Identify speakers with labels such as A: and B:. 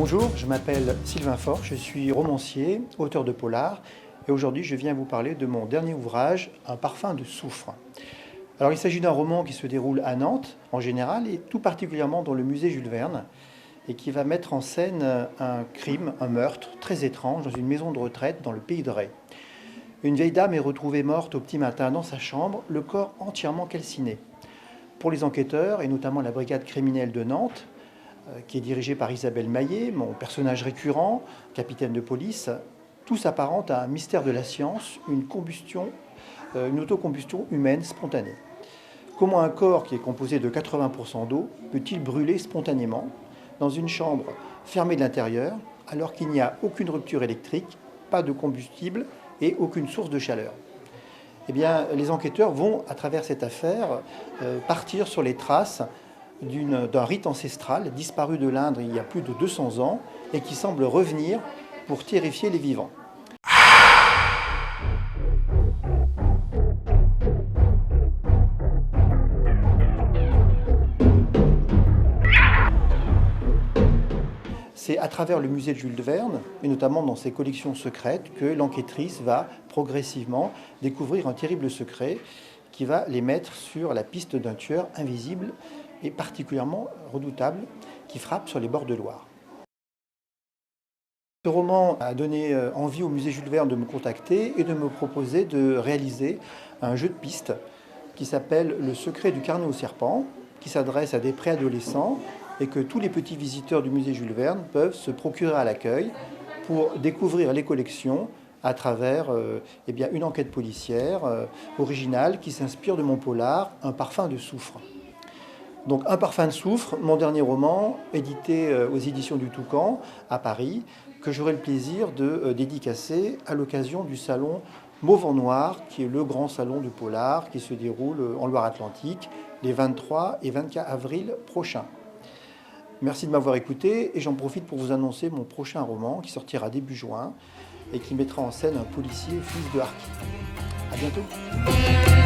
A: Bonjour, je m'appelle Sylvain Faure, je suis romancier, auteur de polar, et aujourd'hui je viens vous parler de mon dernier ouvrage, Un parfum de soufre. Alors il s'agit d'un roman qui se déroule à Nantes en général, et tout particulièrement dans le musée Jules Verne, et qui va mettre en scène un crime, un meurtre très étrange dans une maison de retraite dans le pays de Ré. Une vieille dame est retrouvée morte au petit matin dans sa chambre, le corps entièrement calciné. Pour les enquêteurs, et notamment la brigade criminelle de Nantes, qui est dirigée par Isabelle Maillet, mon personnage récurrent, capitaine de police, tout s'apparente à un mystère de la science, une autocombustion humaine spontanée. Comment un corps qui est composé de 80% d'eau peut-il brûler spontanément dans une chambre fermée de l'intérieur alors qu'il n'y a aucune rupture électrique, pas de combustible et aucune source de chaleur? Eh bien, les enquêteurs vont, à travers cette affaire, partir sur les traces d'un rite ancestral disparu de l'Indre il y a plus de 200 ans et qui semble revenir pour terrifier les vivants. C'est à travers le musée de Jules Verne, et notamment dans ses collections secrètes, que l'enquêtrice va progressivement découvrir un terrible secret qui va les mettre sur la piste d'un tueur invisible et particulièrement redoutable qui frappe sur les bords de Loire. Ce roman a donné envie au musée Jules Verne de me contacter et de me proposer de réaliser un jeu de pistes qui s'appelle Le secret du carnet au serpent, qui s'adresse à des préadolescents et que tous les petits visiteurs du musée Jules Verne peuvent se procurer à l'accueil pour découvrir les collections à travers une enquête policière originale qui s'inspire de mon polar Un parfum de soufre. Donc Un parfum de soufre, mon dernier roman, édité aux éditions du Toucan à Paris, que j'aurai le plaisir de dédicacer à l'occasion du salon Mauve en Noir, qui est le grand salon du polar qui se déroule en Loire-Atlantique les 23 et 24 avril prochains. Merci de m'avoir écouté et j'en profite pour vous annoncer mon prochain roman qui sortira début juin et qui mettra en scène un policier fils de harki. À bientôt.